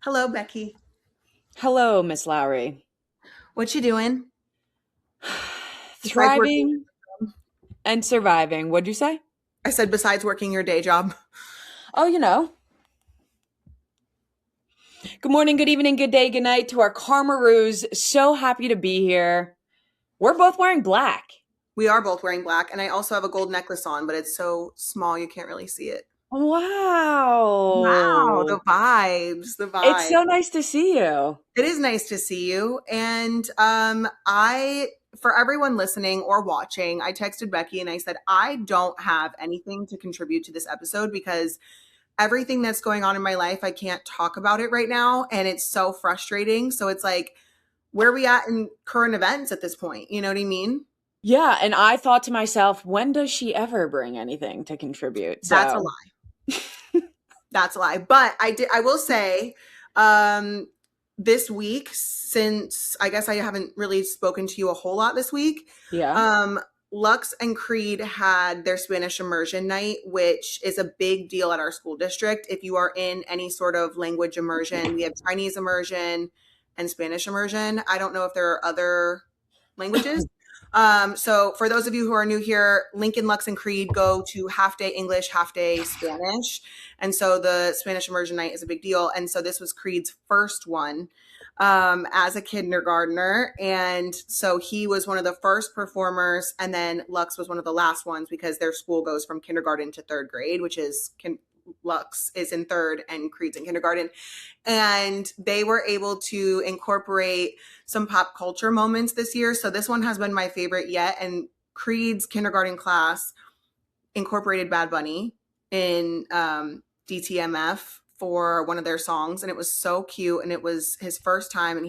Hello, Becky. Hello, Miss Lowry. What you doing besides working? Thriving and surviving. What'd you say? I said besides working your day job. Oh, Good morning, good evening, good day, good night to our Karmaroos. So happy to be here. We're both wearing black. We are both wearing black, and I also have a gold necklace on, but it's so small you can't really see it. Wow, the Wow. vibes, the It's vibe. so nice to see you. It is nice to see you. And I for everyone listening or watching, I texted Becky and I said I don't have anything to contribute to this episode because everything that's going on in my life, I can't talk about it right now, and it's so frustrating. So it's like, where are we at in current events at this point? You know what I mean? Yeah, and I thought to myself, when does she ever bring anything to contribute? That's a So, lie. That's a lie. But I will say, um, this week, since I guess I haven't really spoken to you a whole lot this week, yeah. um, Lux and Creed had their Spanish immersion night, which is a big deal at our school district. If you are in any sort of language immersion, we have Chinese immersion and Spanish immersion. I don't know if there are other languages. So for those of you who are new here, Lincoln, Lux, and Creed go to half day English, half day Spanish. And so the Spanish immersion night is a big deal. And so this was Creed's first one as a kindergartner. And so he was one of the first performers. And then Lux was one of the last ones because their school goes from kindergarten to third grade, which is Lux is in third and Creed's in kindergarten. And they were able to incorporate some pop culture moments this year. So this one has been my favorite yet. And Creed's kindergarten class incorporated Bad Bunny in DTMF for one of their songs, and it was so cute. And it was his first time, and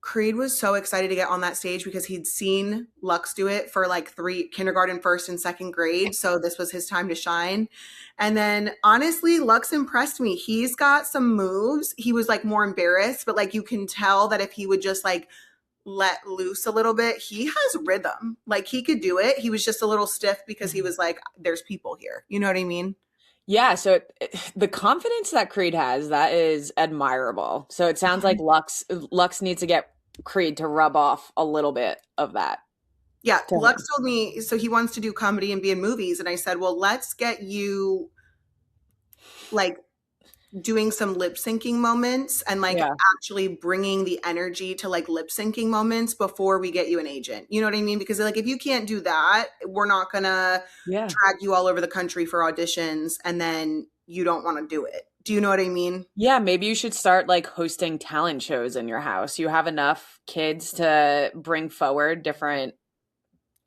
Creed was so excited to get on that stage because he'd seen Lux do it for like three kindergarten, first and second grade. So this was his time to shine. And then honestly, Lux impressed me. He's got some moves. He was like more embarrassed, but like you can tell that if he would just like let loose a little bit, he has rhythm. Like he could do it. He was just a little stiff because he Mhm. was like, there's people here. You know what I mean? Yeah, so the confidence that Creed has, that is admirable. So it sounds like Lux needs to get Creed to rub off a little bit of that Yeah, to Lux him. told me so he wants to do comedy and be in movies. And I said, well, let's get you like doing some lip syncing moments and like Yeah. actually bringing the energy to like lip syncing moments before we get you an agent. You know what I mean? Because like if you can't do that, we're not gonna Yeah. drag you all over the country for auditions and then you don't want to do it. Do you know what I mean? Yeah, maybe you should start like hosting talent shows in your house. You have enough kids to bring forward different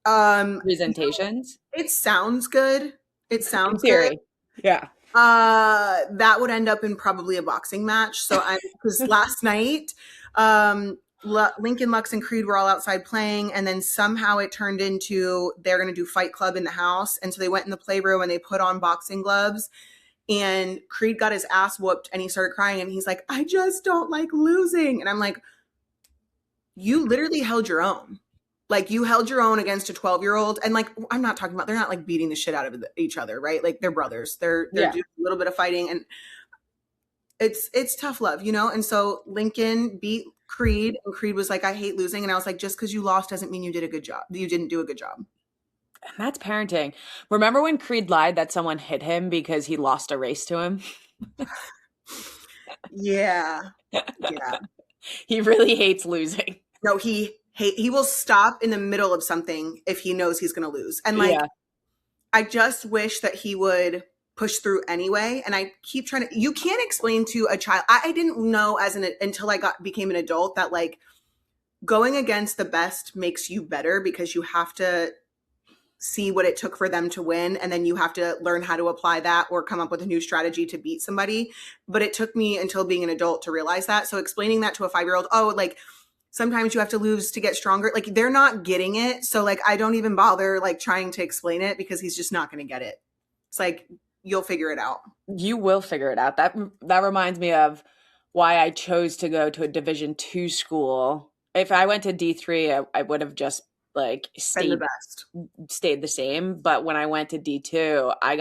You know, presentations it sounds good. It in sounds good. theory. Yeah. That would end up in probably a boxing match. So I'm because last night, Lincoln, Lux, and Creed were all outside playing, and then somehow it turned into they're going to do Fight Club in the house, and so they went in the playroom and they put on boxing gloves, and Creed got his ass whooped, and he started crying, and he's like, "I just don't like losing," and I'm like, "You literally held your own." Like you held your own against a 12-year-old, and like I'm not talking about they're not like beating the shit out of each other, right? Like they're brothers. They're Yeah. doing a little bit of fighting, and it's tough love, you know? And so Lincoln beat Creed, and Creed was like, I hate losing. And I was like, just because you lost doesn't mean you did a good job. You didn't do a good job. And that's parenting. Remember when Creed lied that someone hit him because he lost a race to him? Yeah. Yeah. He really hates losing. No, he will stop in the middle of something if he knows he's gonna lose. And like Yeah. I just wish that he would push through anyway. And I keep trying to you can't explain to a child. I didn't know as an until I got became an adult that like going against the best makes you better because you have to see what it took for them to win and then you have to learn how to apply that or come up with a new strategy to beat somebody. But it took me until being an adult to realize that. So explaining that to a 5-year-old, oh, like sometimes you have to lose to get stronger, like they're not getting it. So like I don't even bother like trying to explain it because he's just not going to get it. It's like you'll figure it out. You will figure it out. That reminds me of why I chose to go to a Division 2 school. If I went to D3, I would have just like Been the stayed best. stayed the same. But when I went to D2, I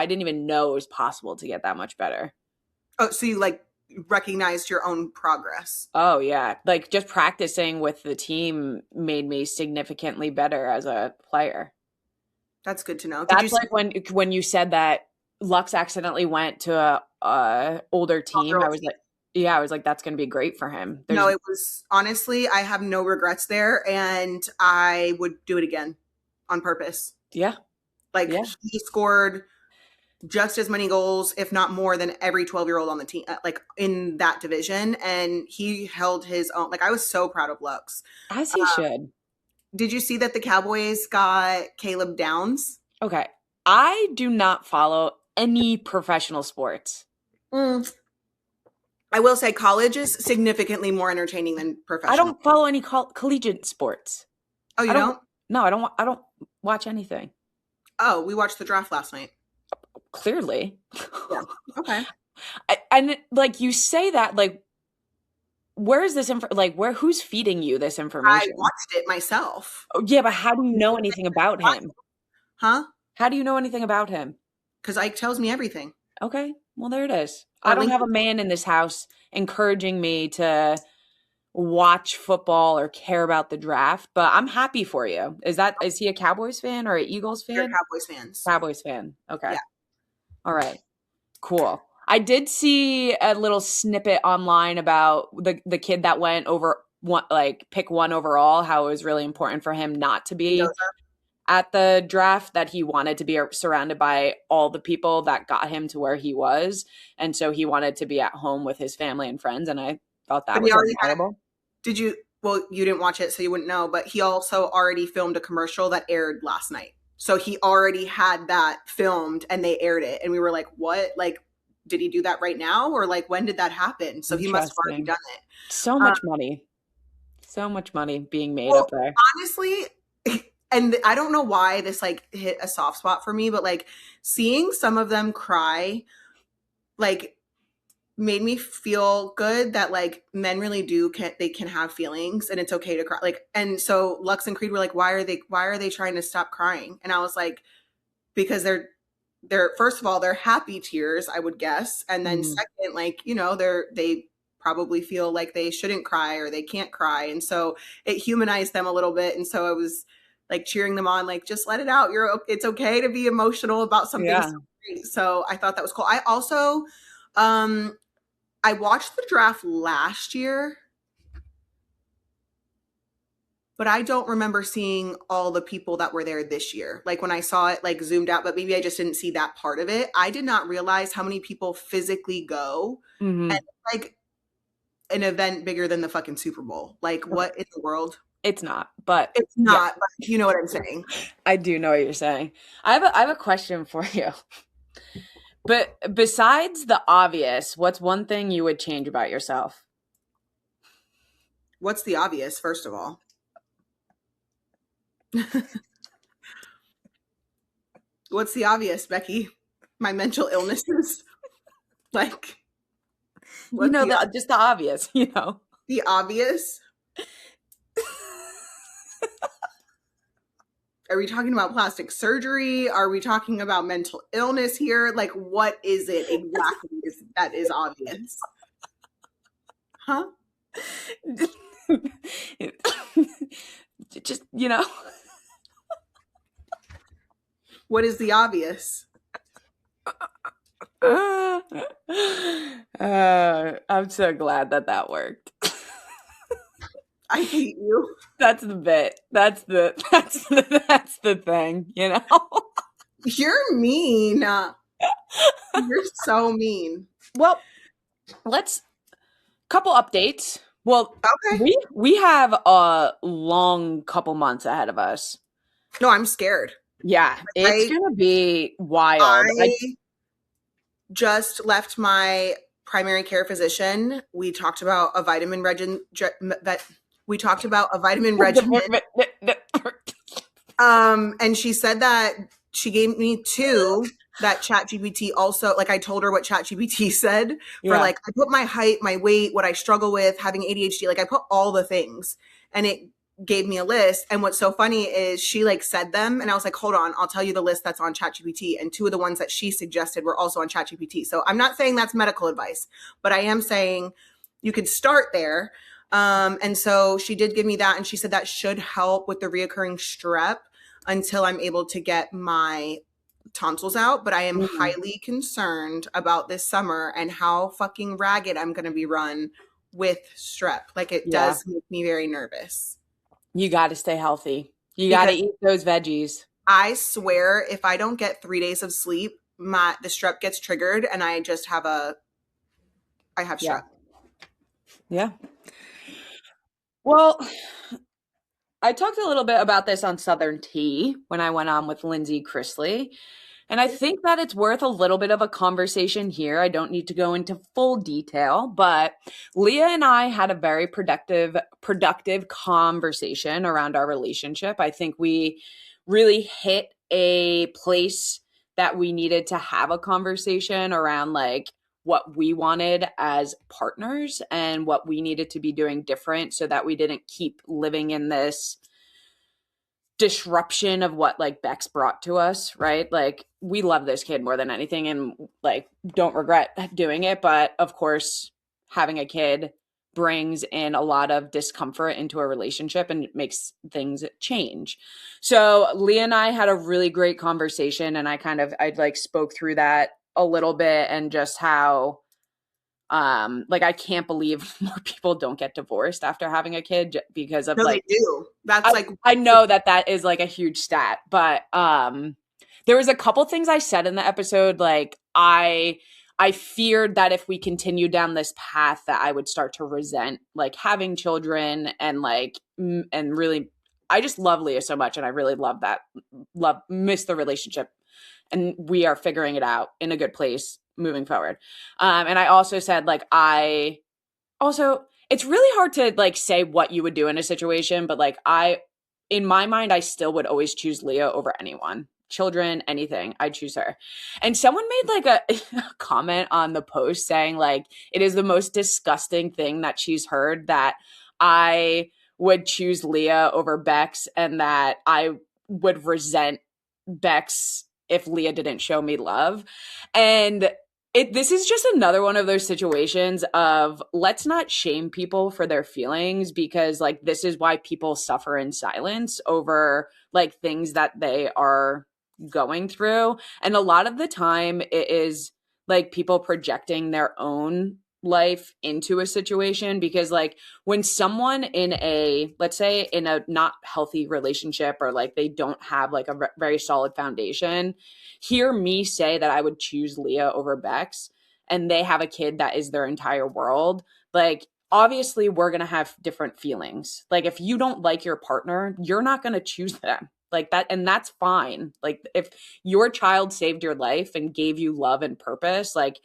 didn't even know it was possible to get that much better. Oh, so you like recognized your own progress. Oh yeah. Like just practicing with the team made me significantly better as a player. That's good to know. Did you That's see like when you said that Lux accidentally went to a older all team. I girls? was like, yeah, I was like, that's going to be great for him. No, There's, it was honestly, I have no regrets there, and I would do it again on purpose. yeah, Like yeah. he scored just as many goals, if not more, than every 12-year-old on the team, like in that division, and he held his own. Like I was so proud of Lux. As he should. Did you see that the Cowboys got Caleb Downs? Okay. I do not follow any professional sports. Mm. I will say college is significantly more entertaining than I professional. don't follow any collegiate sports. Oh, you I don't. don't? No, I don't watch anything. Oh, we watched the draft last night. Clearly. Yeah. Okay. And like you say that, like, where is this info? Like, who's feeding you this I information? watched it myself. Oh, yeah, but how do you know anything about him? Huh? How do you know anything about him? Because Ike tells me everything. Okay, well, there it is. Or I don't link. have a man in this house encouraging me to watch football or care about the draft, but I'm happy for you. Is he a Cowboys fan or an Eagles They're fan? Cowboys fans. Cowboys fan. Okay. Yeah. All right. Cool. I did see a little snippet online about the kid that went over one, like pick 1 overall, how it was really important for him not to be Mendoza. at the draft, that he wanted to be surrounded by all the people that got him to where he was. And so he wanted to be at home with his family and friends. And I thought that But was he already had. admirable. Did you? Well, you didn't watch it, so you wouldn't know. But he also already filmed a commercial that aired last night. So he already had that filmed, and they aired it, and we were like, "What? Like, did he do that right now, or like when did that happen?" So he must have already Interesting. done it. So much money. So much money being made Well, up there. honestly, and I don't know why this like hit a soft spot for me, but like seeing some of them cry, like made me feel good that like men really they can have feelings and it's okay to cry. Like, and so Lux and Creed were like, why are they trying to stop crying? And I was like, because they're first of all, they're happy tears, I would guess. And then second, like, you know, they probably feel like they shouldn't cry or they can't cry. And so it humanized them a little bit. And so I was like cheering them on, like, just let it out. It's okay to be emotional about something. Yeah. So I thought that was cool. I also, I watched the draft last year, but I don't remember seeing all the people that were there this year. Like when I saw it like zoomed out, but maybe I just didn't see that part of it. I did not realize how many people physically go and like an event bigger than the fucking Super Bowl. Like what in the world? It's not, but It's not, but you know what I'm saying. I do know what you're saying. I have a question for you. But besides the obvious, what's one thing you would change about yourself? What's the obvious, first of all? What's the obvious, Becky? My mental illnesses? Like, You know, just the obvious, you know. The obvious? Are we talking about plastic surgery? Are we talking about mental illness here? Like, what is it exactly that is obvious? Huh? Just, you know. What is the obvious? I'm so glad that worked. I hate you. That's the bit. That's the thing, you know? You're mean. You're so mean. Well, couple updates. Well, okay. We have a long couple months ahead of us. No, I'm scared. Yeah, it's going to be wild. I just left my primary care physician. We talked about a vitamin regimen. And she said that she gave me 2 that ChatGPT also, like I told her what ChatGPT said for like, I put my height, my weight, what I struggle with, having ADHD, like I put all the things and it gave me a list. And what's so funny is she like said them and I was like, hold on, I'll tell you the list that's on ChatGPT. And two of the ones that she suggested were also on ChatGPT. So I'm not saying that's medical advice, but I am saying you could start there. And so she did give me that. And she said that should help with the reoccurring strep until I'm able to get my tonsils out. But I am highly concerned about this summer and how fucking ragged I'm going to be run with strep. Like it Yeah. does make me very nervous. You got to stay healthy. You got to Because eat those veggies. I swear if I don't get 3 days of sleep, the strep gets triggered and I just have I have Yeah. strep. Yeah. Well, I talked a little bit about this on Southern Tea when I went on with Lindsay Chrisley. And I think that it's worth a little bit of a conversation here. I don't need to go into full detail, but Leah and I had a very productive conversation around our relationship. I think we really hit a place that we needed to have a conversation around like what we wanted as partners and what we needed to be doing different so that we didn't keep living in this disruption of what like Bex brought to us, right? Like we love this kid more than anything and like don't regret doing it, but of course having a kid brings in a lot of discomfort into a relationship and it makes things change. So Leah and I had a really great conversation and I like spoke through that a little bit and just how like I can't believe more people don't get divorced after having a kid because of No, they like do. That's like I know that that is like a huge stat, but there was a couple things I said in the episode like I feared that if we continued down this path that I would start to resent like having children and like and really I just love Leah so much and I really miss the relationship and we are figuring it out in a good place moving forward. And I also said like also it's really hard to like say what you would do in a situation, but like in my mind, I still would always choose Leah over anyone. Children, anything, I'd choose her. And someone made like a comment on the post saying like it is the most disgusting thing that she's heard that I would choose Leah over Bex and that I would resent Bex if Leah didn't show me love. And this is just another one of those situations of let's not shame people for their feelings because like this is why people suffer in silence over like things that they are going through. And a lot of the time it is like people projecting their own life into a situation because like when someone in a let's say in a not healthy relationship or like they don't have like a very solid foundation hear me say that I would choose Leah over Bex and they have a kid that is their entire world, like obviously we're going to have different feelings. Like if you don't like your partner, you're not going to choose them. Like that and that's fine. Like if your child saved your life and gave you love and purpose, like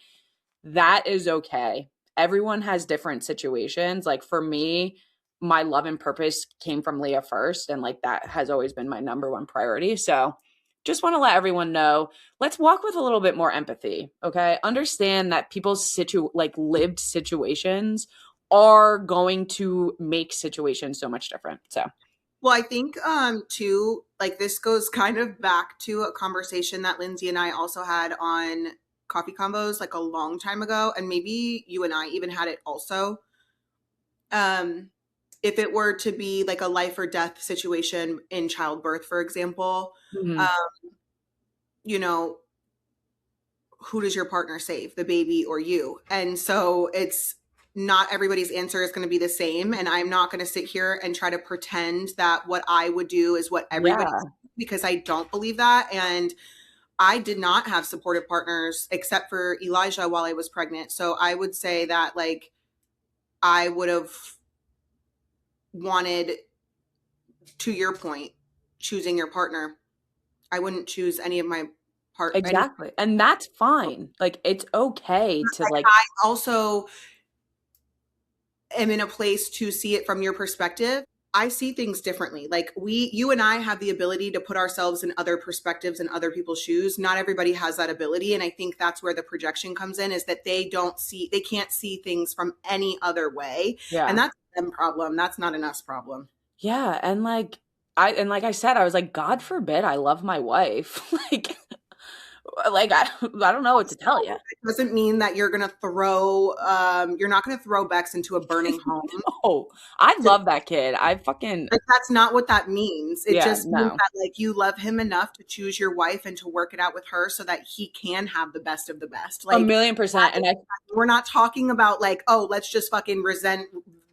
that is okay. Everyone has different situations. Like for me, my love and purpose came from Leah first and like that has always been my number one priority. So just want to let everyone know, let's walk with a little bit more empathy, okay? Understand that people's like lived situations are going to make situations so much different. So, well, I think too, like this goes kind of back to a conversation that Lindsay and I also had on Coffee Combos like a long time ago, and maybe you and I even had it also. If it were to be like a life or death situation in childbirth, for example, mhm. um, you know, who does your partner save, the baby or you? And so it's not everybody's answer is going to be the same. And I'm not going to sit here and try to pretend that what I would do is what everybody Yeah, because I don't believe that. And I did not have supportive partners except for Elijah while I was pregnant. So I would say that like I would have wanted, to your point, choosing your partner. I wouldn't choose any of my any. exactly. And that's fine. Like it's okay to like I also am in a place to see it from your perspective. I see things differently. Like you and I have the ability to put ourselves in other perspectives and other people's shoes. Not everybody has that ability. And I think that's where the projection comes in is that they can't see things from any other way. And yeah. that's a them problem. That's not an us problem. Yeah, and like I said, I was like, God forbid I love my wife. I don't know what to tell you. It doesn't mean that you're gonna throw you're not gonna throw Bex into a burning home. Oh, I love that kid. I fucking Like that's not what that means. It yeah, just means no. that like you love him enough to choose your wife and to work it out with her so that he can have the best of the best. A Like million percent. And I we're not talking about like, oh, let's just fucking resent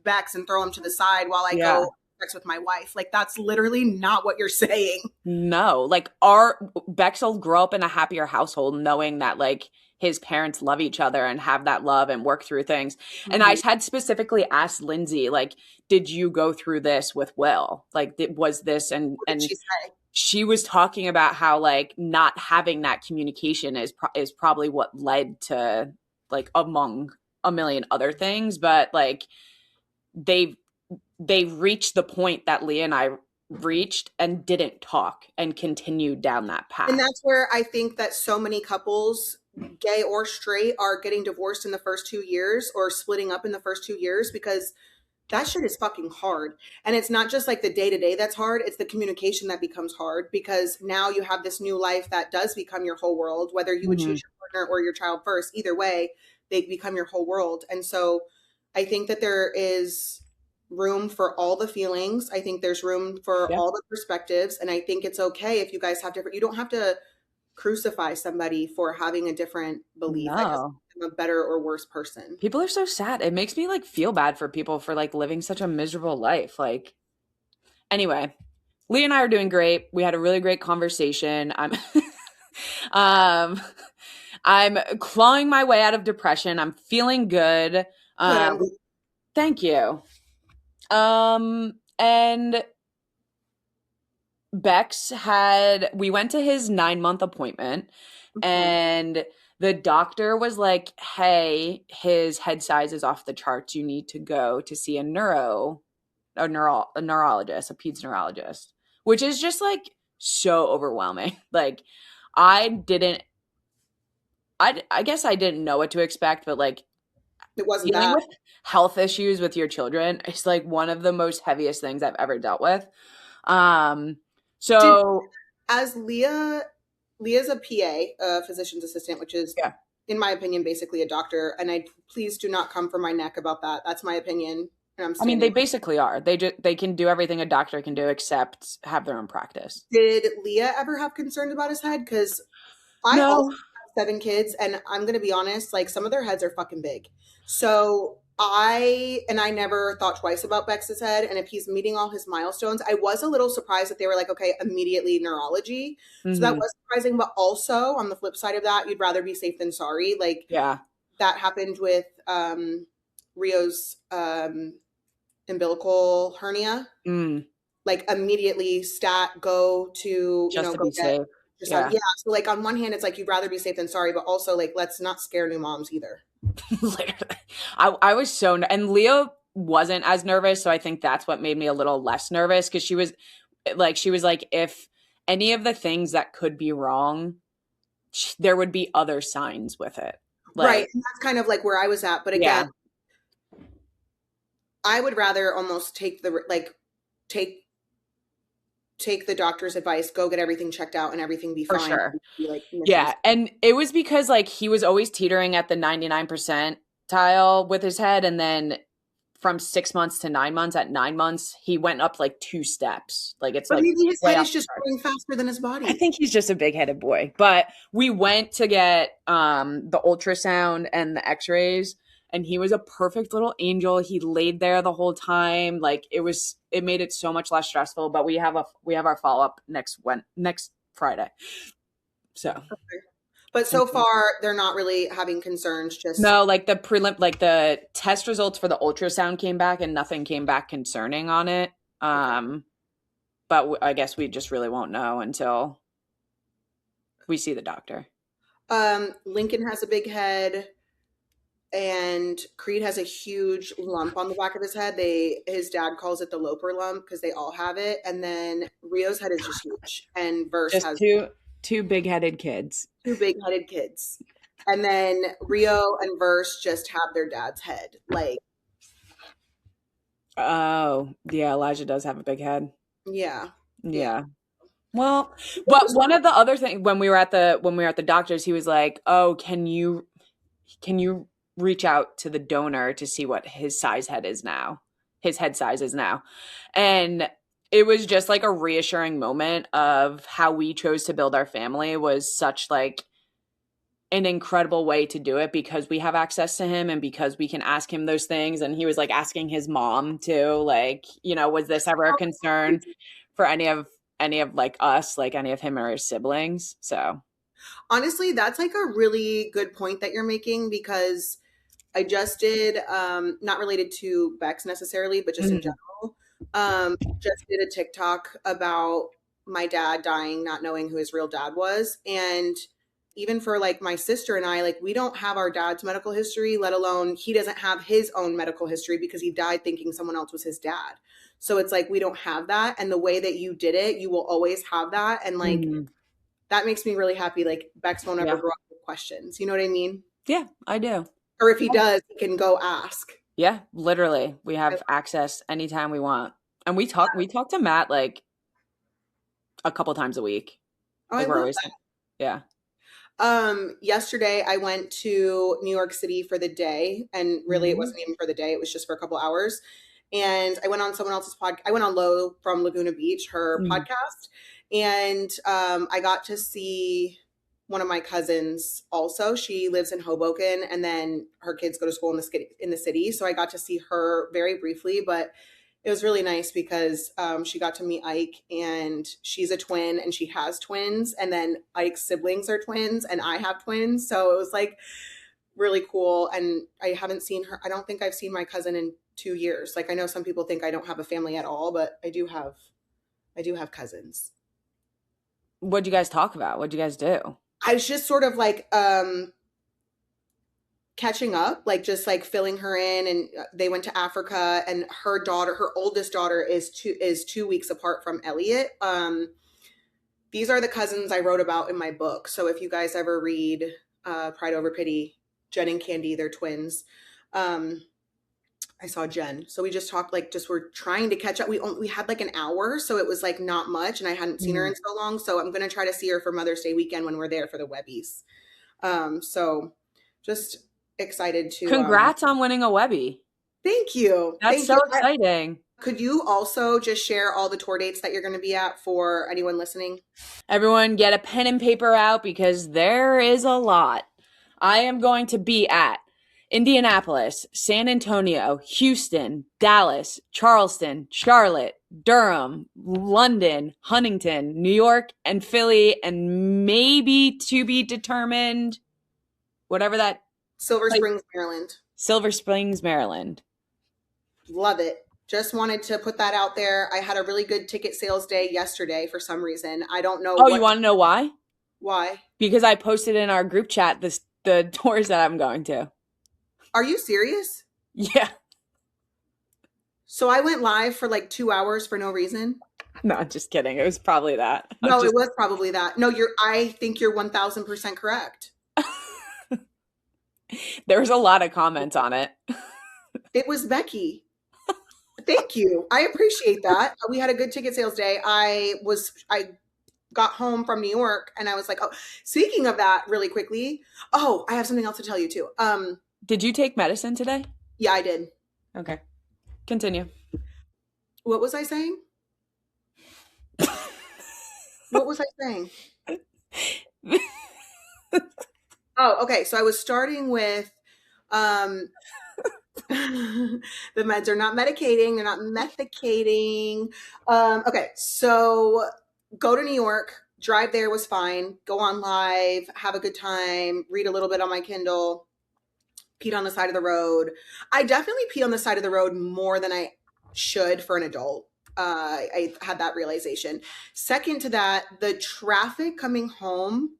Bex and throw him to the side while I yeah. go sex with my wife. Like that's literally not what you're saying. No, like our Bex will grow up in a happier household knowing that like his parents love each other and have that love and work through things. And I Mhm. had specifically asked Lindsay, like, did you go through this with Will? Like, was this What did and she say? she was talking about how like not having that communication is probably what led to like among a million other things, but like they've they reached the point that Leah and I reached and didn't talk and continued down that And path. that's where I think that so many couples, gay or straight, are getting divorced in the first 2 years or splitting up in the first 2 years because that shit is fucking hard. And it's not just like the day to day that's hard, it's the communication that becomes hard because now you have this new life that does become your whole world, whether you would Mm-hmm. choose your partner or your child first. Either way, they become your whole world. And so I think that there is room for all the feelings. I think there's room for Yeah. all the perspectives. And I think it's okay if you guys have different, you don't have to crucify somebody for having a different belief. That doesn't No. make them a better or worse person. People are so sad. It makes me like feel bad for people for like living such a miserable life. Like anyway, Lee and I are doing great. We had a really great conversation. Um I'm clawing my way out of depression. I'm feeling good. Good. I'm Thank you. And we went to his 9-month appointment glad. and the doctor was like, hey, his head size is off the charts. You need to go to see a neurologist, a peds neurologist, which is just like so overwhelming. Like I didn't, I guess I didn't know what to expect, but like It wasn't dealing that. with health issues with your children is like one of the most heaviest things I've ever dealt with. Um, Did so as Leah's a PA, a physician's assistant, which is, yeah, in my opinion, basically a doctor. And I please do not come for my neck about that. That's my opinion, and I'm I mean, they standing. basically are. They can do everything a doctor can do except have their own practice. Did Leah ever have concerns about his head? Because I also No. have 7 kids, and I'm gonna be honest, like some of their heads are fucking big. So I never thought twice about Bex's head, and if he's meeting all his milestones, I was a little surprised that they were like, okay, immediately neurology. So that Hmm. was surprising, but also on the flip side of that, you'd rather be safe than sorry. Like Yeah. that happened with Rio's umbilical hernia. Mm. Like immediately stat go to, Just to go be get safe. just on, Yeah. yeah. So like on one hand, it's like you'd rather be safe than sorry, but also like let's not scare new moms either. Literally. I was and Leo wasn't as nervous, so I think that's what made me a little less nervous because she was like, if any of the things that could be wrong, there would be other signs with it. Right. Like, And that's kind of like where I was at. But again, yeah, I would rather almost take take the doctor's advice, go get everything checked out and everything be for fine. sure. Be like missing. Yeah, and it was because like he was always teetering at the 99 percentile with his head, and then from 6 months to 9 months, at 9 months, he went up like 2 steps. Like it's But like maybe his way head off is the just chart. growing faster than his I body. think he's just a big-headed boy. But we went to get the ultrasound and the x-rays, and he was a perfect little angel. He laid there the whole time. Like it made it so much less stressful. But we have our follow-up next Friday. So But so far, they're not really having concerns. Just no, like the test results for the ultrasound came back and nothing came back concerning on it. okay. But I guess we just really won't know until we see the doctor. Lincoln has a big head, and Creed has a huge lump on the back of his head. His dad calls it the Loper lump because they all have it. And then Rio's head is just huge, and Verse Just has two big-headed kids. two big headed kids. And then Rio and Verse just have their dad's head. Like Oh, yeah, Elijah does have a big head. Yeah. Yeah. Yeah. Well, It but was one of the other things when we were at the doctor's, he was like, "Oh, can you reach out to the donor to see what his head size is now?" And it was just like a reassuring moment of how we chose to build our family was such like an incredible way to do it because we have access to him and because we can ask him those things. And he was like asking his mom too, like, was this ever a concern for any of like us, like any of him or his siblings? So honestly, that's like a really good point that you're making because I just did, not related to Bex necessarily, but just in mhm. general, just did a TikTok about my dad dying, not knowing who his real dad was. And even for like my sister and I, like we don't have our dad's medical history, let alone he doesn't have his own medical history because he died thinking someone else was his dad. So it's like we don't have that. And the way that you did it, you will always have that. And like Mhm. that makes me really happy. Like Bex won't ever Yeah. grow up with questions. You know what I mean? Yeah, I do. Or if he does, he can go ask. Yeah, literally. We have access anytime we want. And we talk to Matt like a couple times a week. Oh, I Like we're love always that. yeah. Yesterday I went to New York City for the day, and really it Mhm. wasn't even for the day, it was just for a couple hours. And I went on someone else's podcast. I went on Lo from Laguna Beach, her Mhm. podcast, and I got to see one of my cousins also. She lives in Hoboken, and then her kids go to school in the city. So I got to see her very briefly, but it was really nice because she got to meet Ike, and she's a twin and she has twins. And then Ike's siblings are twins and I have twins. So it was like really cool. And I haven't seen her. I don't think I've seen my cousin in 2 years. Like I know some people think I don't have a family at all, but I do have cousins. What'd you guys talk about? What'd you guys do? I was just sort of like catching up, like just like filling her in. And they went to Africa, and her oldest daughter is 2 weeks apart from Elliot. These are the cousins I wrote about in my book. So if you guys ever read Pride Over Pity, Jen and Candy, they're twins. Um, I saw Jen. So we just talked, like just we're trying to catch up. We had like an hour, so it was like not much, and I hadn't seen her Mhm. in so long. So I'm gonna try to see her for Mother's Day weekend when we're there for the Webbies. So just excited to Congrats on winning a Webby. thank you. That's Thank so you. exciting. Could you also just share all the tour dates that you're going to be at for anyone listening? Everyone get a pen and paper out because there is a lot. I am going to be at Indianapolis, San Antonio, Houston, Dallas, Charleston, Charlotte, Durham, London, Huntington, New York, and Philly, and maybe to be determined, whatever that Silver place, Springs, Maryland. Silver Springs, Maryland. Love it. Just wanted to put that out there. I had a really good ticket sales day yesterday for some reason. I don't know Oh, you what, want to know why? why. Because I posted in our group chat the tours that I'm going to. Are you serious? Yeah. So I went live for like 2 hours for no reason. No, just kidding. It was probably that. I'm No, it just was probably that. No, I think you're 1000% correct. there was a lot of comments on it. It was Becky. Thank you. I appreciate that. We had a good ticket sales day. I got home from New York and I was like, oh, speaking of that really quickly. Oh, I have something else to tell you too. Did you take medicine today? Yeah, I did. Okay. Continue. What was I saying? What was I saying? Oh, okay. So I was starting with um the meds are not medicating, they're not methicating. Okay, so go to New York, drive there was fine, go on live, have a good time, read a little bit on my Kindle, peed on the side of the road. I definitely pee on the side of the road more than I should for an adult. I had that realization. Second to that, the traffic coming home,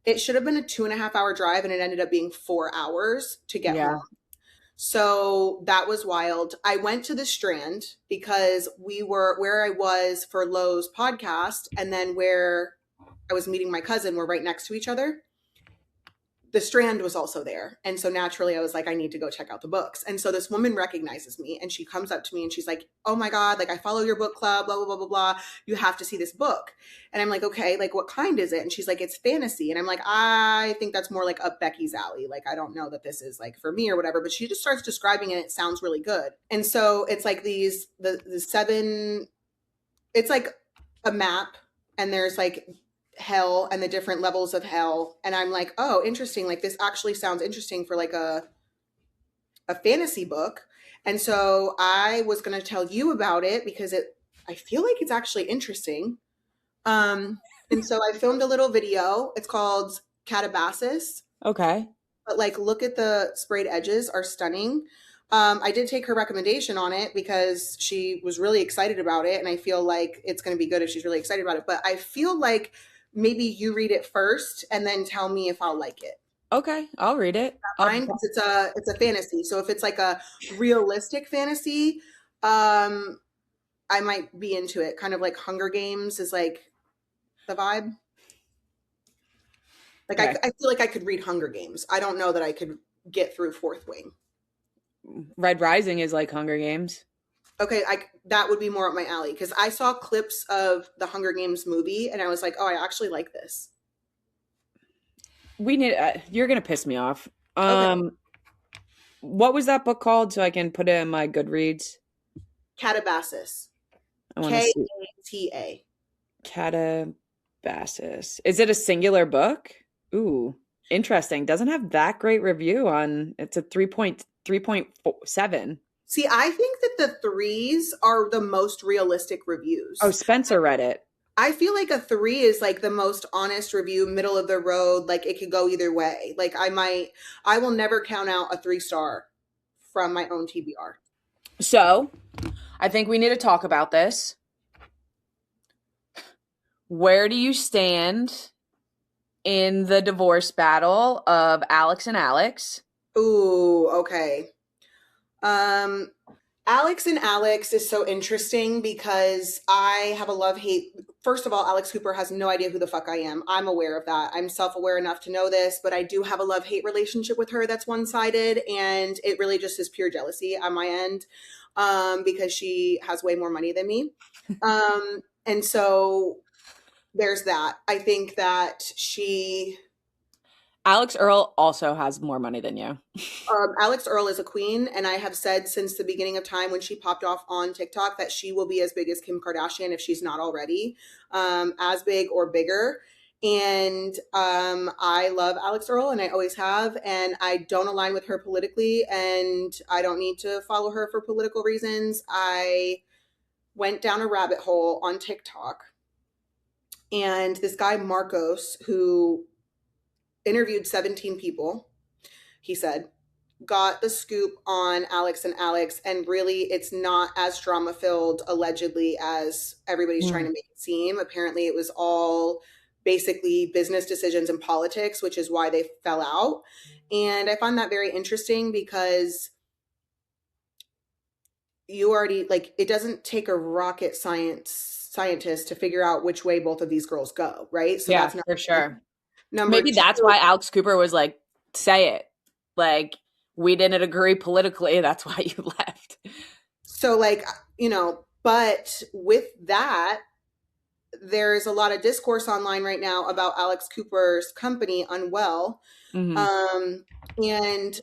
it should have been a 2.5 hour drive and it ended up being 4 hours to get Yeah. home. So that was wild. I went to the Strand because we were where I was for Lowe's podcast and then where I was meeting my cousin were right next to each other. the Strand was also there. And so naturally I was like, I need to go check out the books. And so this woman recognizes me and she comes up to me and she's like, oh my God, like I follow your book club, blah, blah, blah, blah, blah. You have to see this book. And I'm like, okay, like what kind is it? And she's like, it's fantasy. And I'm like, I think that's more like up Becky's alley. Like, I don't know that this is like for me or whatever, but she just starts describing it. It sounds really good. And so it's like the seven, it's like a map and there's like hell and the different levels of hell, and I'm like, oh, interesting, like this actually sounds interesting for like a fantasy book. And so I was going to tell you about it because I feel like it's actually interesting. And so I filmed a little video. It's called Catabasis. Okay. But like, look at the sprayed edges are stunning. I did take her recommendation on it because she was really excited about it, and I feel like it's going to be good if she's really excited about it. But I feel like maybe you read it first and then tell me if I'll like it. Okay, I'll read it. Fine, because it's a fantasy. So if it's like a realistic fantasy, I might be into it. Kind of like Hunger Games is like the vibe. Like Okay. I feel like I could read Hunger Games. I don't know that I could get through Fourth Wing. Red Rising is like Hunger Games. Okay, that would be more up my alley because I saw clips of the Hunger Games movie and I was like, oh, I actually like this. We need. You're gonna piss me off. Okay. What was that book called? So I can put it in my Goodreads. Catabasis. I want to see Kata. Catabasis. Is it a singular book? Ooh, interesting. Doesn't have that great review on. It's a 3.7. See, I think that the threes are the most realistic reviews. Oh, Spencer read it. I feel like a 3 is like the most honest review, middle of the road. Like it could go either way. Like I will never count out a 3-star from my own TBR. So, I think we need to talk about this. Where do you stand in the divorce battle of Alex and Alex? Ooh, okay. Alex and Alex is so interesting because I have a love-hate. First of all, Alex Cooper has no idea who the fuck I am. I'm aware of that. I'm self-aware enough to know this, but I do have a love-hate relationship with her that's one-sided, and it really just is pure jealousy on my end, because she has way more money than me. And so there's that. I think that Alex Earl also has more money than you. Alex Earl is a queen, and I have said since the beginning of time when she popped off on TikTok that she will be as big as Kim Kardashian if she's not already, as big or bigger. And I love Alex Earl, and I always have, and I don't align with her politically, and I don't need to follow her for political reasons. I went down a rabbit hole on TikTok, and this guy Marcos, who interviewed 17 people, he said, got the scoop on Alex and Alex, and really it's not as drama filled allegedly as everybody's trying to make it seem. Apparently it was all basically business decisions and politics, which is why they fell out. And I find that very interesting because you already, like, it doesn't take a rocket scientist to figure out which way both of these girls go, right? So Yeah, that's not for sure. number Maybe two. that's why Alex Cooper was like, say it. Like, we didn't agree politically. That's why you left. So, like, but with that, there's a lot of discourse online right now about Alex Cooper's company, Unwell. Mm-hmm. And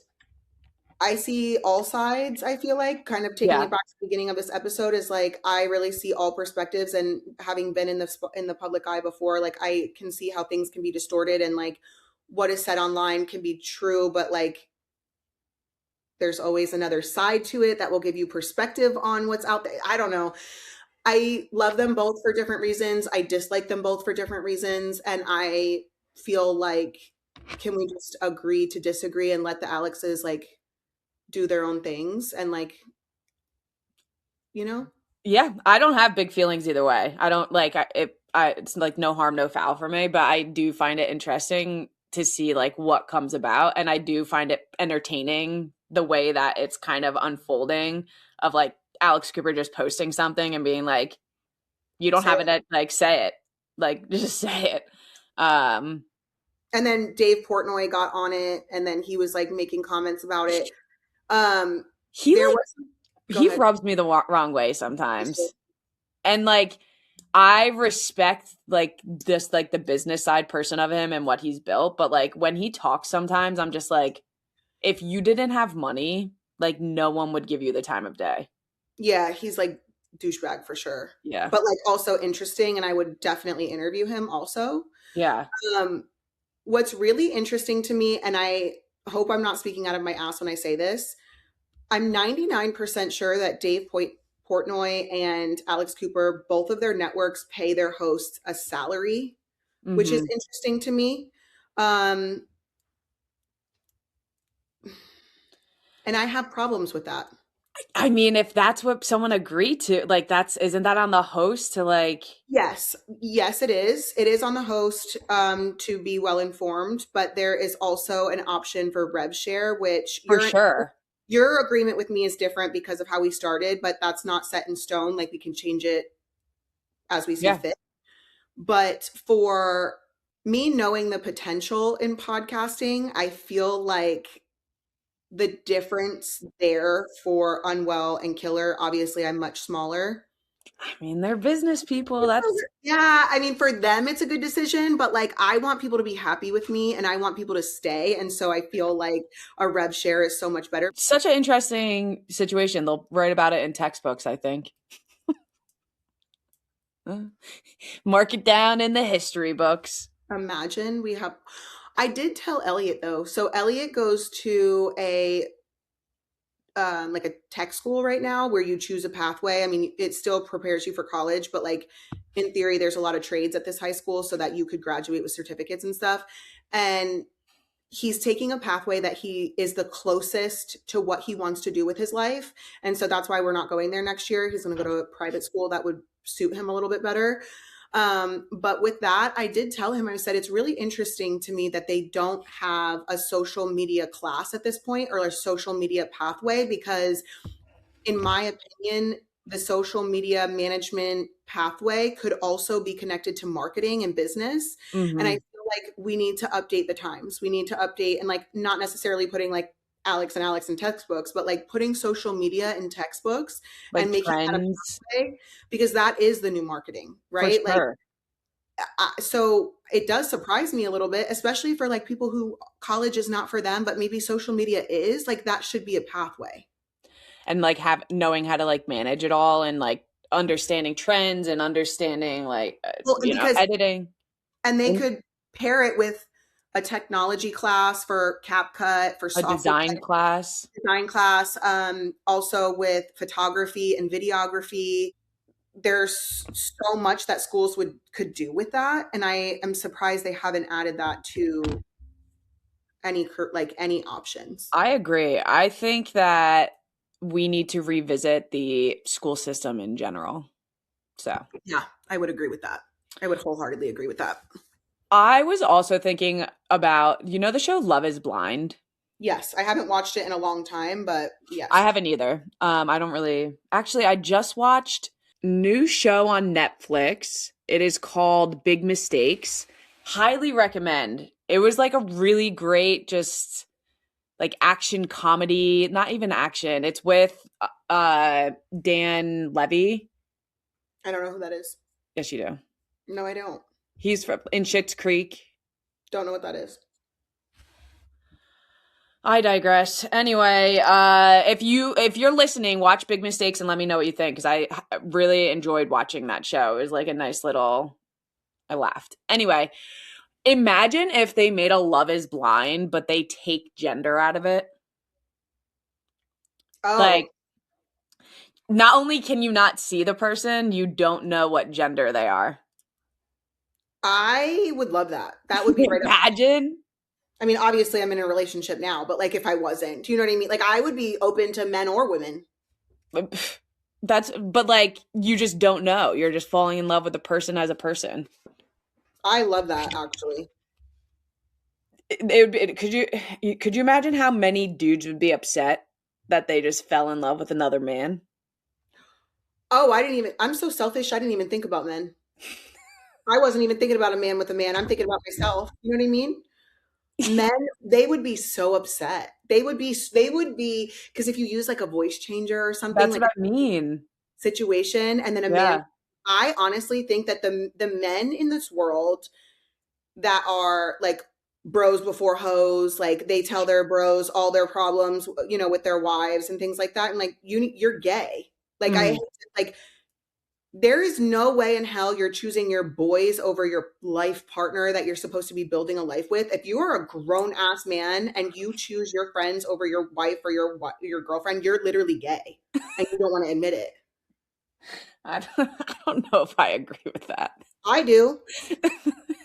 I see all sides, I feel like, kind of taking Yeah. it back to the beginning of this episode is like, I really see all perspectives, and having been in the public eye before, like I can see how things can be distorted, and like what is said online can be true, but like there's always another side to it that will give you perspective on what's out there. I don't know. I love them both for different reasons. I dislike them both for different reasons. And I feel like, can we just agree to disagree and let the Alexes like do their own things and like, Yeah, I don't have big feelings either way. I don't like it's like no harm, no foul for me, but I do find it interesting to see like what comes about, and I do find it entertaining the way that it's kind of unfolding of like Alex Cooper just posting something and being like, you don't say have it. it, like say it. Like just say it. Um And then Dave Portnoy got on it, and then he was like making comments about it. Um, He there like was Go he ahead. rubs me the wrong way sometimes. And like I respect like this like the business side person of him and what he's built, but like when he talks sometimes I'm just like if you didn't have money, like no one would give you the time of day. Yeah, he's like douchebag for sure, Yeah. but like also interesting, and I would definitely interview him also. Yeah. Um, what's really interesting to me, and I hope I'm not speaking out of my ass when I say this, I'm 99% sure that Portnoy and Alex Cooper, both of their networks pay their hosts a salary, which is Mhm. interesting to me. Um, and I have problems with that. I mean, if that's what someone agreed to, like that's isn't that on the host to like Yes, yes, it is. It is on the host to be well informed, but there is also an option for rev share, which for sure. your agreement with me is different because of how we started, but that's not set in stone. Like we can change it as we see Yeah. fit. But for me knowing the potential in podcasting, I feel like the difference there for Unwell and Killer, obviously I'm much smaller. I mean, they're business people. That's Yeah, I mean, for them, it's a good decision, but like, I want people to be happy with me and I want people to stay. And so I feel like a rev share is so much better. such an interesting situation. They'll write about it in textbooks, I think. Mark it down in the history books. Imagine I did tell Elliot though. So Elliot goes to a, like a tech school right now where you choose a pathway. I mean, it still prepares you for college, but like in theory, there's a lot of trades at this high school so that you could graduate with certificates and stuff. And he's taking a pathway that he is the closest to what he wants to do with his life. And so that's why we're not going there next year. He's going to go to a private school that would suit him a little bit better. But with that, I did tell him, I said, it's really interesting to me that they don't have a social media class at this point or a social media pathway, because in my opinion, the social media management pathway could also be connected to marketing and business. And I Hmm. feel like we need to update the times. We need to update, and like not necessarily putting like Alex in textbooks, but like putting social media in textbooks and Like making that a trends, pathway, because that is the new marketing, for right? Like, sure. so it does surprise me a little bit, especially for like people who college is not for them, but maybe social media is. Like that should be a pathway. And like have knowing how to like manage it all and like understanding trends and understanding like Well, and because editing. and they could pair it with a technology class for CapCut, for A software design class. design class, also with photography and videography. There's so much that schools would could do with that, and I am surprised they haven't added that to any options. I agree. I think that we need to revisit the school system in general. So Yeah, I would agree with that. I would wholeheartedly agree with that. I was also thinking about, the show Love is Blind? Yes, I haven't watched it in a long time, but I yes. haven't either. I don't really actually I just watched new show on Netflix. It is called Big Mistakes. Highly recommend. It was like a really great just like action comedy, not even action. It's with Dan Levy. I don't know who that is. Yes, you do. No, I don't. He's from in Schitt's Creek. Don't know what that is. I digress. Anyway, if you're listening, watch Big Mistakes and let me know what you think because I really enjoyed watching that show. It was like a nice little. I laughed. Anyway, imagine if they made a Love Is Blind, but they take gender out of it. Oh, Like, not only can you not see the person, you don't know what gender they are. I would love that. That would be right up. Imagine. I mean, obviously I'm in a relationship now, but like if I wasn't, do you know what I mean? Like I would be open to men or women. But like you just don't know. You're just falling in love with the person as a person. I love that actually. Could you imagine how many dudes would be upset that they just fell in love with another man? Oh, I'm so selfish. I didn't even think about men. I wasn't even thinking about a man with a man. I'm thinking about myself. You know what I mean? Men, they would be so upset. They would be, because if you use like a voice changer or something, That's like what I mean. situation, and then a man, Yeah. I honestly think that the men in this world that are like bros before hoes, like they tell their bros all their problems, with their wives and things like that, and like you're gay. Like I Mm. like there is no way in hell you're choosing your boys over your life partner that you're supposed to be building a life with. If you are a grown ass man and you choose your friends over your wife or your girlfriend, you're literally gay and you don't want to admit it. I don't know if I agree with that. I do.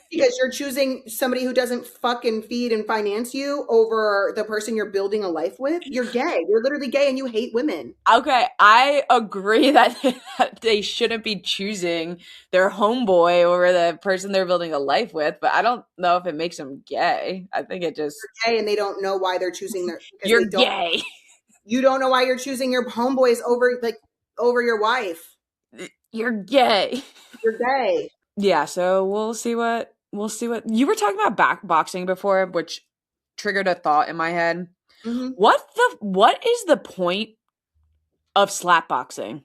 Because you're choosing somebody who doesn't fucking feed and finance you over the person you're building a life with. You're gay. You're literally gay and you hate women. Okay, I agree that that they shouldn't be choosing their homeboy over the person they're building a life with, but I don't know if it makes them gay. I think it just Gay, and they don't know why they're choosing their because you're they don't gay. you don't know why you're choosing your homeboys over your wife. You're gay. You're gay. Yeah, so we'll see what you were talking about back boxing before, which triggered a thought in my head. Hmm. What is the point of slap boxing?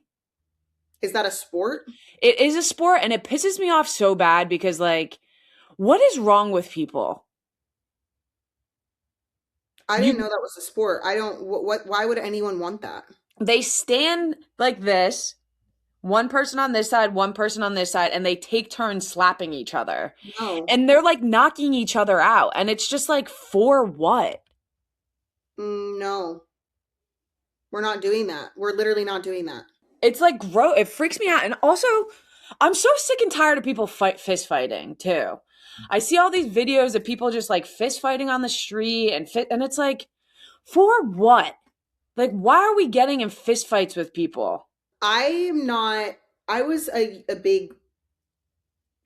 Is that a sport? It is a sport and it pisses me off so bad because like what is wrong with people? I didn't You know that was a sport. I don't. Why would anyone want that? They stand like this, one person on this side, one person on this side, and they take turns slapping each other. No. And they're like knocking each other out. And it's just like, for what? No. We're not doing that. We're literally not doing that. It's like gross. It freaks me out. And also, I'm so sick and tired of people fist fighting too. I see all these videos of people just like fist fighting on the street and it's like, for what? Like, why are we getting in fist fights with people? I am not. I was a big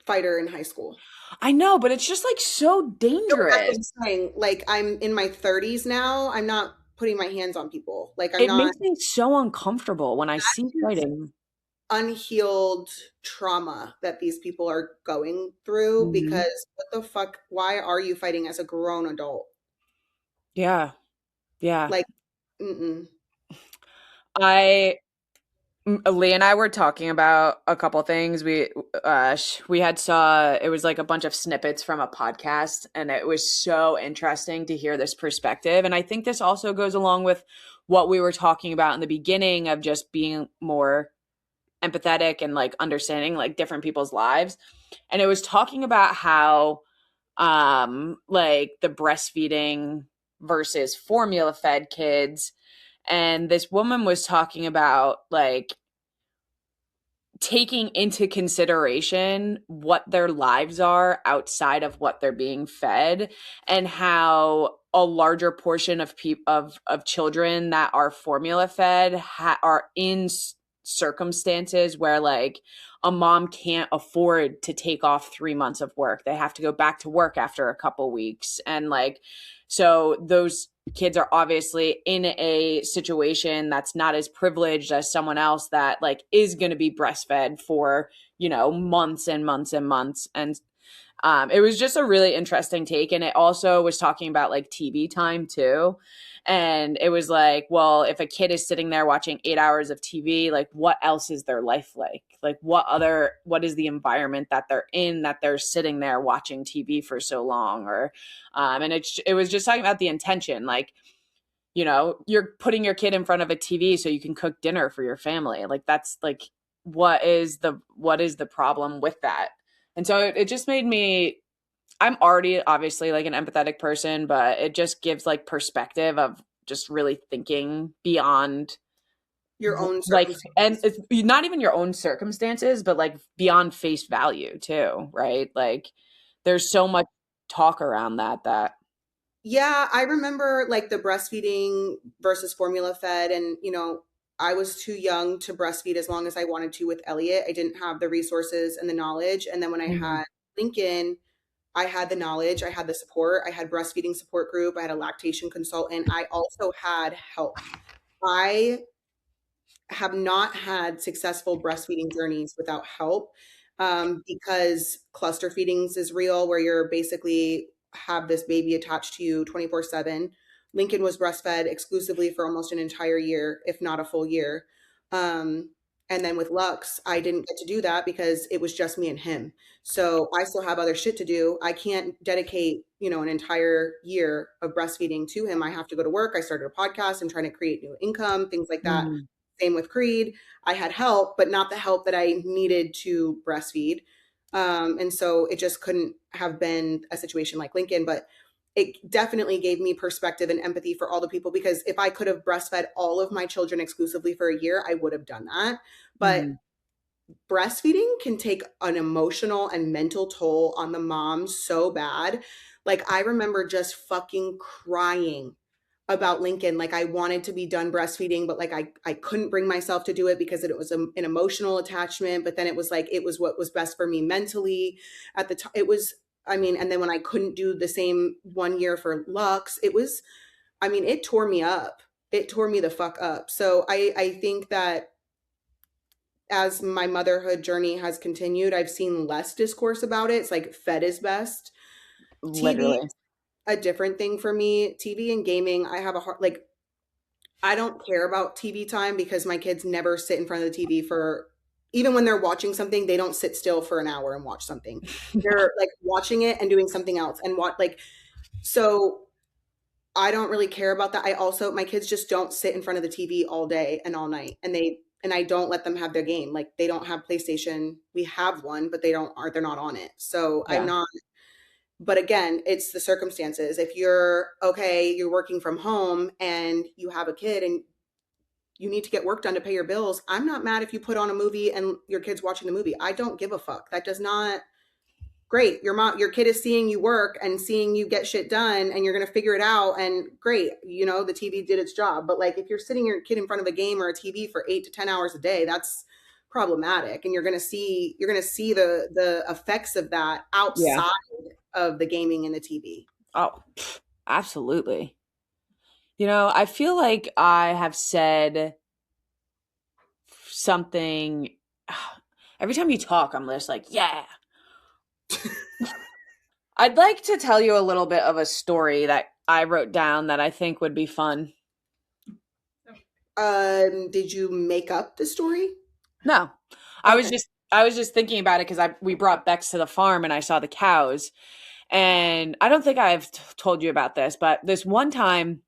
fighter in high school. I know, but it's just like so No, but that's what dangerous. I'm saying. Like I'm in my 30s now. I'm not putting my hands on people. Like I'm It not. makes me so uncomfortable when I see That is fighting. unhealed trauma that these people are going through Mhm. because what the fuck? Why are you fighting as a grown adult? Yeah, yeah. Like, mm-mm. I Lee and I were talking about a couple things. We had saw it was like a bunch of snippets from a podcast, and it was so interesting to hear this perspective. And I think this also goes along with what we were talking about in the beginning of just being more empathetic and like understanding like different people's lives. And it was talking about how like the breastfeeding versus formula fed kids, and this woman was talking about like taking into consideration what their lives are outside of what they're being fed, and how a larger portion of of children that are formula fed are in circumstances where like a mom can't afford to take off 3 months of work. They have to go back to work after a couple weeks, and like so those kids are obviously in a situation that's not as privileged as someone else that like is going to be breastfed for months and months and months. And it was just a really interesting take, and it also was talking about like TV time too. And it was like, well, if a kid is sitting there watching 8 hours of TV, like what else is their life like? Like what is the environment that they're in, that they're sitting there watching TV for so long? Or and it was just talking about the intention, like you're putting your kid in front of a TV so you can cook dinner for your family. Like that's like what is the problem with that? And so it just made me, I'm already obviously like an empathetic person, but it just gives like perspective of just really thinking beyond Your own like, and circumstances. it's not even your own circumstances, but like beyond face value too, right? Like there's so much talk around that. Yeah, I remember like the breastfeeding versus formula fed, and I was too young to breastfeed as long as I wanted to with Elliot. I didn't have the resources and the knowledge. And then when I Mhm. had Lincoln, I had the knowledge, I had the support, I had breastfeeding support group, I had a lactation consultant, I also had help. I have not had successful breastfeeding journeys without help, because cluster feedings is real, where you're basically have this baby attached to you 24/7. Lincoln was breastfed exclusively for almost an entire year, if not a full year. Um, and then with Lux, I didn't get to do that because it was just me and him. So I still have other shit to do. I can't dedicate, an entire year of breastfeeding to him. I have to go to work. I started a podcast and trying to create new income, things like that. Mm. Same with Creed. I had help, but not the help that I needed to breastfeed. And so it just couldn't have been a situation like Lincoln, but it definitely gave me perspective and empathy for all the people, because if I could have breastfed all of my children exclusively for a year, I would have done that. But Mm. breastfeeding can take an emotional and mental toll on the mom so bad. Like, I remember just fucking crying about Lincoln. Like, I wanted to be done breastfeeding, but like I couldn't bring myself to do it because it was an emotional attachment. But then it was like, it was what was best for me mentally at the time. It was, I mean, and then when I couldn't do the same 1 year for Lux, it was, I mean, it tore me up. It tore me the fuck up. So I think that as my motherhood journey has continued, I've seen less discourse about it. It's like fed is best. TV, Literally. a different thing for me. TV and gaming, I have a hard, like, I don't care about TV time because my kids never sit in front of the TV for, even when they're watching something, they don't sit still for an hour and watch something. They're like watching it and doing something else and what, like, so I don't really care about that. I also, my kids just don't sit in front of the TV all day and all night. And I don't let them have their game. Like, they don't have PlayStation. We have one, but they're not on it. So I'm Yeah. not, but again, it's the circumstances. If you're okay, you're working from home and you have a kid and you need to get work done to pay your bills, I'm not mad if you put on a movie and your kid's watching the movie. I don't give a fuck. That does not, great. Your kid is seeing you work and seeing you get shit done and you're going to figure it out. And great, the TV did its job. But like, if you're sitting your kid in front of a game or a TV for 8 to 10 hours a day, that's problematic. And you're going to see the effects of that Yeah. outside of the gaming and the TV. Oh, absolutely. I feel like I have said something every time you talk, I'm just like, yeah. I'd like to tell you a little bit of a story that I wrote down that I think would be fun. Did you make up the story? No. Okay. I was just thinking about it because we brought Bex to the farm and I saw the cows. And I don't think I've told you about this, but this one time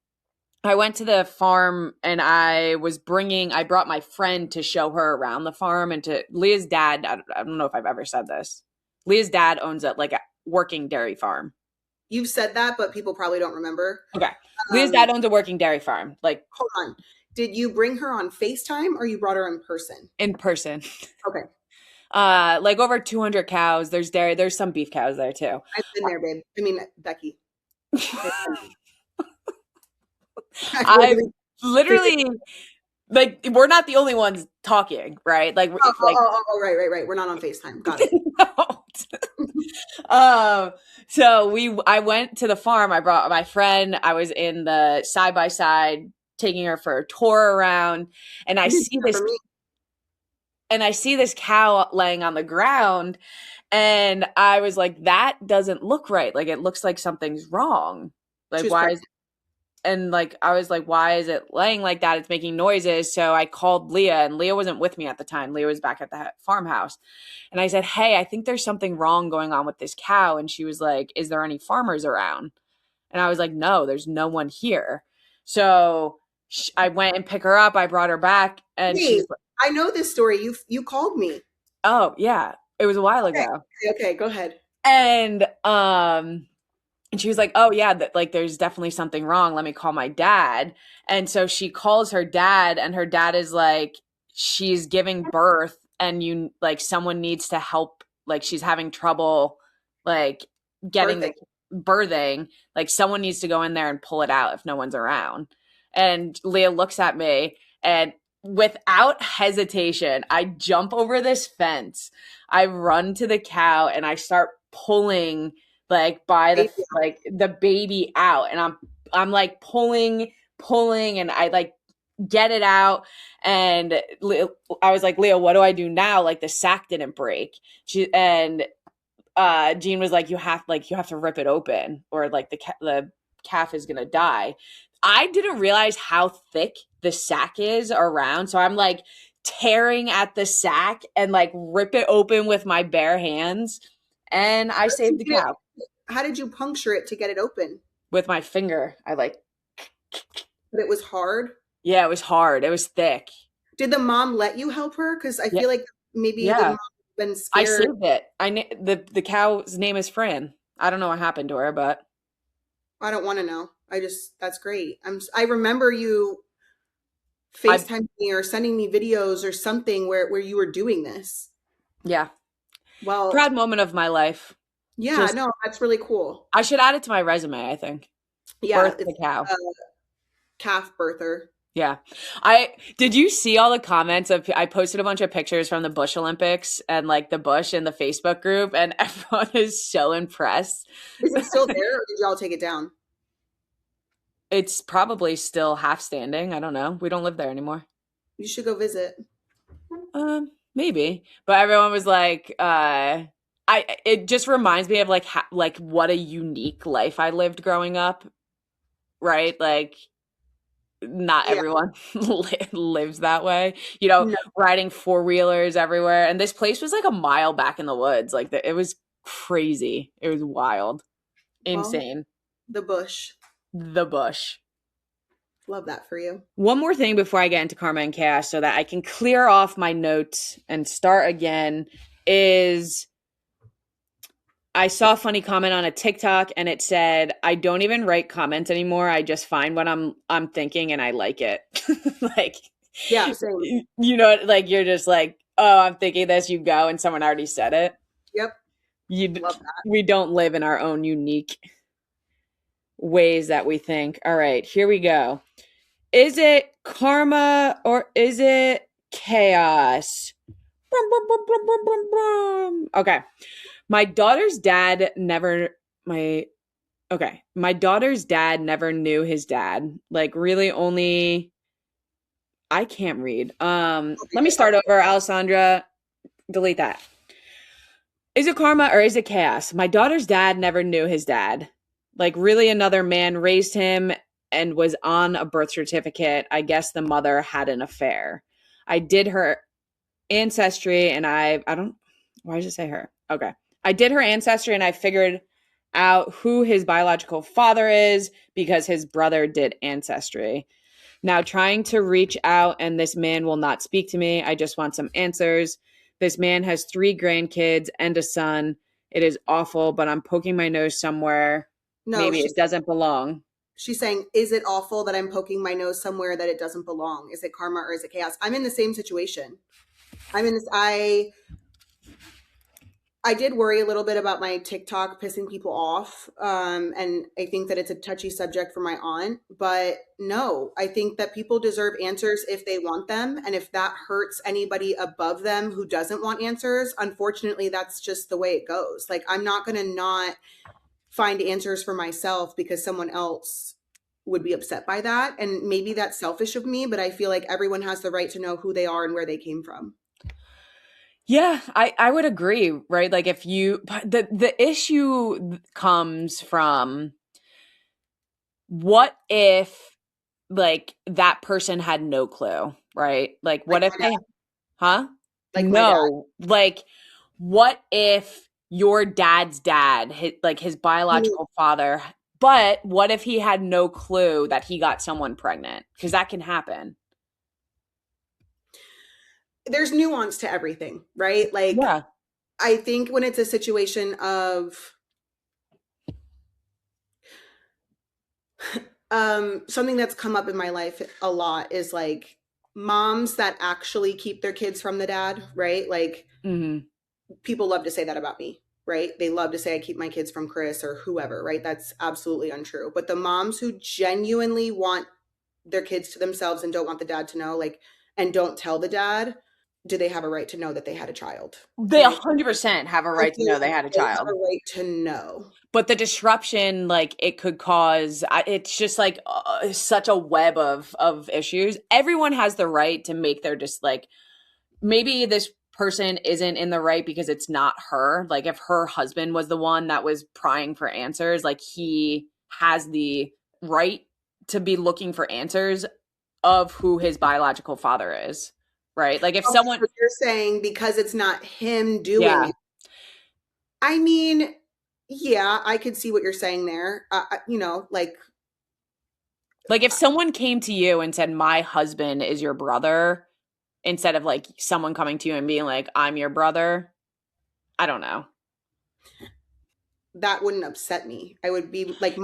I went to the farm and I brought my friend to show her around the farm, and to Leah's dad. I don't know if I've ever said this. Leah's dad owns a working dairy farm. You've said that, but people probably don't remember. Okay. Leah's dad owns a working dairy farm. Like, Hold on. Did you bring her on FaceTime or you brought her in person? in person. Okay. Like over 200 cows. There's dairy. There's some beef cows there too. I've been there, babe. I mean, Becky. I literally, like, we're not the only ones talking, right? Like, right. We're not on FaceTime. Got it. So I went to the farm. I brought my friend. I was in the side by side taking her for a tour around, and I see this cow laying on the ground, and I was like, that doesn't look right. Like, it looks like something's wrong. Like, why is, and like, I was like, why is it laying like that? It's making noises. So I called Leah, and Leah wasn't with me at the time. Leah was back at the farmhouse. And I said, hey, I think there's something wrong going on with this cow. And she was like, is there any farmers around? And I was like, no, there's no one here. So I went and picked her up. I brought her back, and she's like, I know this story. You called me. oh yeah, it was a while ago. Okay, go ahead. And she was like, oh yeah, like, there's definitely something wrong. Let me call my dad. And so she calls her dad, and her dad is like, she's giving birth, and someone needs to help. Like, she's having trouble, like, getting the birthing. Like, someone needs to go in there and pull it out if no one's around. And Leah looks at me, and without hesitation, I jump over this fence. I run to the cow, and I start pulling, like, by the baby out, and I'm like pulling, and I like get it out, and I was like, Leah, what do I do now? Like, the sack didn't break. And Jean was like, you have to rip it open, or like the calf is gonna die. I didn't realize how thick the sack is around, so I'm like tearing at the sack and like rip it open with my bare hands, and I saved the cow How did you puncture it to get it open? with my finger. I like, But it was hard. yeah, it was hard. It was thick. Did the mom let you help her? Because I Yeah, feel like maybe the yeah. mom been I scared. saved it. The cow's name is Fran. I don't know what happened to her, but I don't want to know. That's great. I remember you I FaceTiming me or sending me videos or something where you were doing this. yeah, Well, proud moment of my life. yeah, Just no, that's really cool. I should add it to my resume, I think. Yeah, Birth it's the cow. a calf birther. Yeah. I did you see all the comments of I posted a bunch of pictures from the Bush Olympics and like the Bush in the Facebook group, and everyone is so impressed. Is it still there or did y'all take it down? It's probably still half standing. I don't know. We don't live there anymore. You should go visit. Maybe. But everyone was like, it just reminds me of like what a unique life I lived growing up, right? Like not Yeah. everyone lives that way, you know, No. riding four-wheelers everywhere. And this place was like a mile back in the woods. Like it was crazy. It was wild, Well, insane. the bush. The Bush. Love that for you. One more thing before I get into Karma and Chaos so that I can clear off my notes and start again is I saw a funny comment on a TikTok and it said, I don't even write comments anymore. I just find what I'm thinking and I like it. Like, Yeah, same. you know, like you're just like, oh, I'm thinking this, you go, and someone already said it. Yep. Love that. We don't live in our own unique ways that we think. All right, here we go. Is it karma or is it chaos? Okay. My daughter's dad never knew his dad. Like really only I can't read. Let me start over, Alessandra. Delete that. Is it karma or is it chaos? My daughter's dad never knew his dad. Like really another man raised him and was on a birth certificate. I guess the mother had an affair. I did her ancestry and I don't why does it say her? Okay. I did her ancestry and I figured out who his biological father is because his brother did ancestry. Now trying to reach out and this man will not speak to me. I just want some answers. This man has 3 grandkids and a son. It is awful, but I'm poking my nose somewhere. No, Maybe it doesn't belong. she's saying, is it awful that I'm poking my nose somewhere that it doesn't belong? Is it karma or is it chaos? I'm in the same situation. I'm in this. I did worry a little bit about my TikTok pissing people off. And I think that it's a touchy subject for my aunt. But no, I think that people deserve answers if they want them. And if that hurts anybody above them who doesn't want answers, unfortunately, that's just the way it goes. Like, I'm not going to not find answers for myself because someone else would be upset by that. And maybe that's selfish of me, but I feel like everyone has the right to know who they are and where they came from. Yeah, I would agree, right? Like if you the issue comes from what if like that person had no clue, right? Like what Like if my dad. they huh? Like my dad. No, like what if your dad's dad, his biological father, but what if he had no clue that he got someone pregnant? Because that can happen. There's nuance to everything, right? Like, Yeah. I think when it's a situation of something that's come up in my life a lot is like moms that actually keep their kids from the dad, right? Like people love to say that about me, right? They love to say I keep my kids from Chris or whoever, right? That's absolutely untrue. But the moms who genuinely want their kids to themselves and don't want the dad to know, like, and don't tell the dad, do they have a right to know that they had a child? They Right? 100% have a I right to feel know like they had a they have child. a right to know. But the disruption, like it could cause, it's just like such a web of issues. Everyone has the right to make their just like maybe this person isn't in the right because it's not her. Like if her husband was the one that was prying for answers, like he has the right to be looking for answers of who his biological father is, right? Like if Okay, someone, so you're saying because it's not him doing yeah, it. I mean, yeah, I could see what you're saying there. You know, like if someone came to you and said, my husband is your brother, instead of like someone coming to you and being like, I'm your brother, I don't know. that wouldn't upset me. I would be like,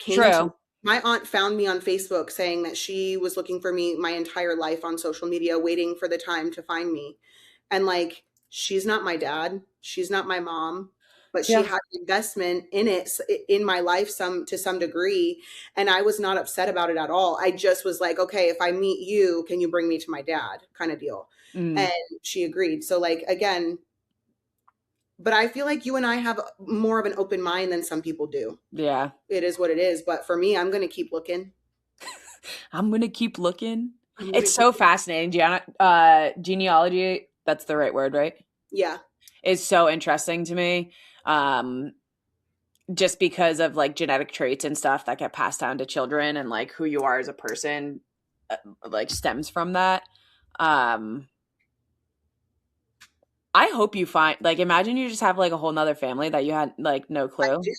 True. my aunt found me on Facebook saying that she was looking for me my entire life on social media, waiting for the time to find me. And like, she's not my dad, she's not my mom, but she Yeah. had an investment in it, in my life, to some degree. And I was not upset about it at all. I just was like, okay, if I meet you, can you bring me to my dad, kind of deal. Mm, And she agreed. So like, again, but I feel like you and I have more of an open mind than some people do. yeah. It is what it is. But for me, I'm going to keep looking. I'm going to keep looking. I'm going It's to keep, so fascinating. Genealogy, that's the right word, right? yeah. Is so interesting to me. Um, just because of like genetic traits and stuff that get passed down to children and like who you are as a person like stems from that. Um, I hope you find like imagine you just have like a whole nother family that you had like no I clue. do.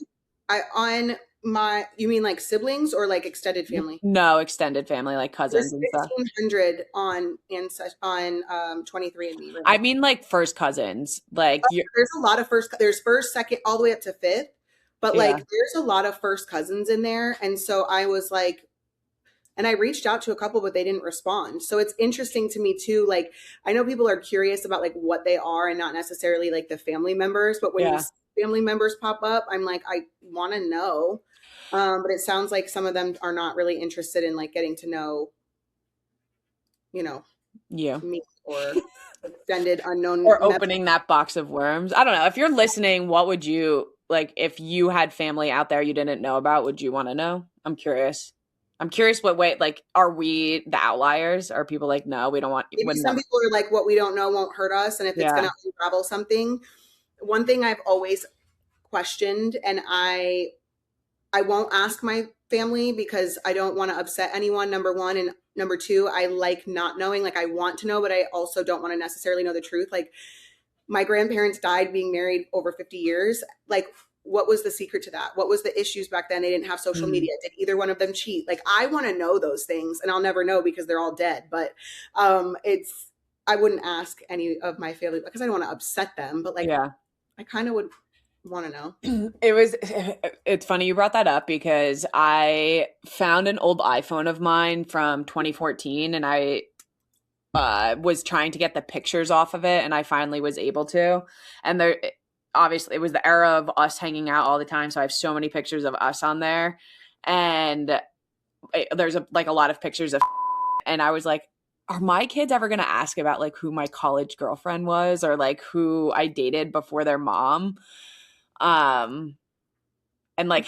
On my, you mean like siblings or like extended family? No extended family, like There's cousins and stuff. 1,500 on on 23andMe right I now. mean like first cousins. Like you There's a lot of there's first, second, all the way up to fifth. But yeah. like, there's a lot of first cousins in there. And so I was like, and I reached out to a couple, but they didn't respond. So it's interesting to me too. Like, I know people are curious about like what they are and not necessarily like the family members, but when you Yeah. see family members pop up, I'm like, I want to know. But it sounds like some of them are not really interested in like getting to know, you know, You. me or extended unknown Or opening that box of worms. I don't know. If you're listening, what would you like if you had family out there you didn't know about, would you want to know? I'm curious. I'm curious what way like are we the outliers? Are people like no, we don't want Maybe would some never. people are like, what we don't know won't hurt us. And if it's going Yeah. to unravel something, one thing I've always questioned, and I won't ask my family because I don't want to upset anyone, number one. And number two, I like not knowing. Like, I want to know, but I also don't want to necessarily know the truth. Like, my grandparents died being married over 50 years. Like, what was the secret to that? What was the issues back then? They didn't have social Mm, media. Did either one of them cheat? Like, I want to know those things, and I'll never know because they're all dead. But it's, I wouldn't ask any of my family because I don't want to upset them. But like, yeah. I kind of would want to know. It was it's funny you brought that up because I found an old iPhone of mine from 2014 and I was trying to get the pictures off of it and I finally was able to. And there obviously it was the era of us hanging out all the time, so I have so many pictures of us on there. And there's like a lot of pictures of and I was like, are my kids ever going to ask about like who my college girlfriend was or like who I dated before their mom? Um and like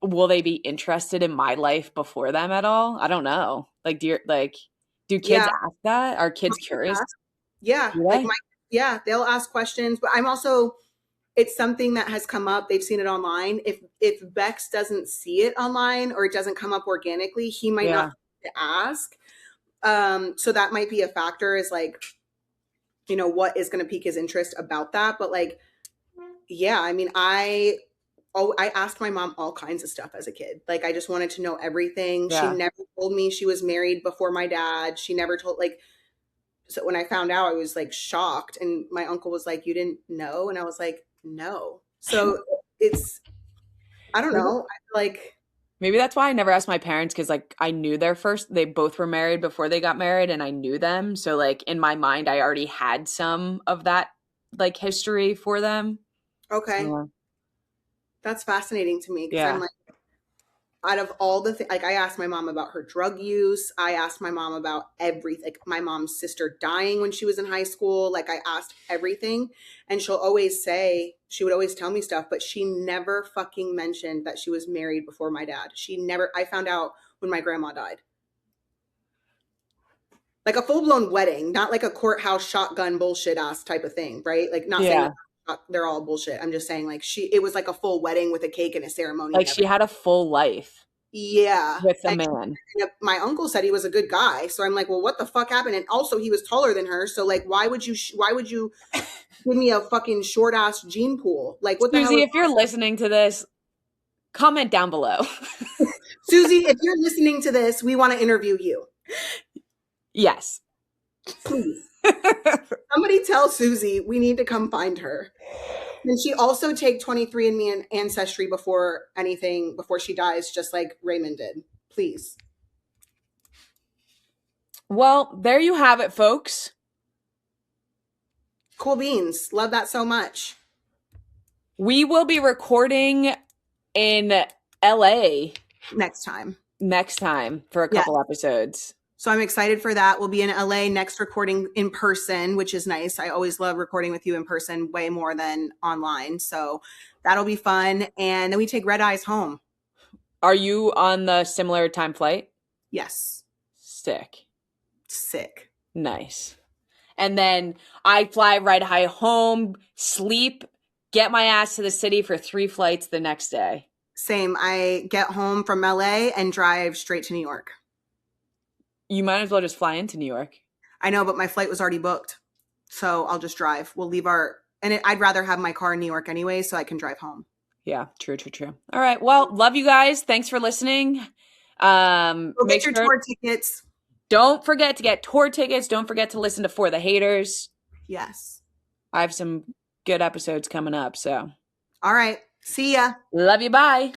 will they be interested in my life before them at all? I don't know. Like do kids Yeah, ask that? Are my kids kids curious? ask. Yeah, Do like they? yeah, they'll ask questions, but I'm also, it's something that has come up. They've seen it online. If Bex doesn't see it online or it doesn't come up organically, he might not Yeah. ask. So that might be a factor, is like, what is going to pique his interest about that. But like, yeah, I mean, I asked my mom all kinds of stuff as a kid. Like, I just wanted to know everything. She Yeah. never told me she was married before my dad. She never told, like, so when I found out, I was like shocked. And my uncle was like, "You didn't know?" And I was like, "No." So it's, I don't Maybe know. I feel like, maybe that's why I never asked my parents because like I knew their first they both were married before they got married and I knew them. So like in my mind I already had some of that like history for them. okay, So that's fascinating to me because I'm yeah. like, out of all the things, like, I asked my mom about her drug use. I asked my mom about everything, like my mom's sister dying when she was in high school. Like, I asked everything. And she would always tell me stuff, but she never fucking mentioned that she was married before my dad. She never, I found out when my grandma died. like a full-blown wedding, not like a courthouse shotgun bullshit ass type of thing, right? Like not saying Yeah. that they're all bullshit. I'm just saying like it was like a full wedding with a cake and a ceremony Like and she everything. had a full life Yeah. with a And man. my uncle said he was a good guy. So I'm like, well, what the fuck happened? And also he was taller than her. So like, why would you give me a fucking short ass gene pool? Like what the hell Susie, is if you're listening to this, comment down below. Susie, if you're listening to this, we want to interview you. Yes. Please. Somebody tell Susie we need to come find her. And she also take 23andMe and Ancestry before she dies, just like Raymond did. Please. Well, there you have it, folks. Cool beans. Love that so much. We will be recording in LA Next time for a couple episodes. So I'm excited for that. We'll be in LA next, recording in person, which is nice. I always love recording with you in person way more than online. So that'll be fun. And then we take red eyes home. Are you on the similar time flight? Yes. Sick. Nice. And then I fly right high home, sleep, get my ass to the city for 3 flights the next day. Same. I get home from LA and drive straight to New York. You might as well just fly into New York. I know, but my flight was already booked. So I'll just drive. We'll leave I'd rather have my car in New York anyway, so I can drive home. Yeah, true. All right. Well, love you guys. Thanks for listening. Go get your tour tickets. Don't forget to get tour tickets. Don't forget to listen to For the Haters. Yes. I have some good episodes coming up, so. All right. See ya. Love you. Bye.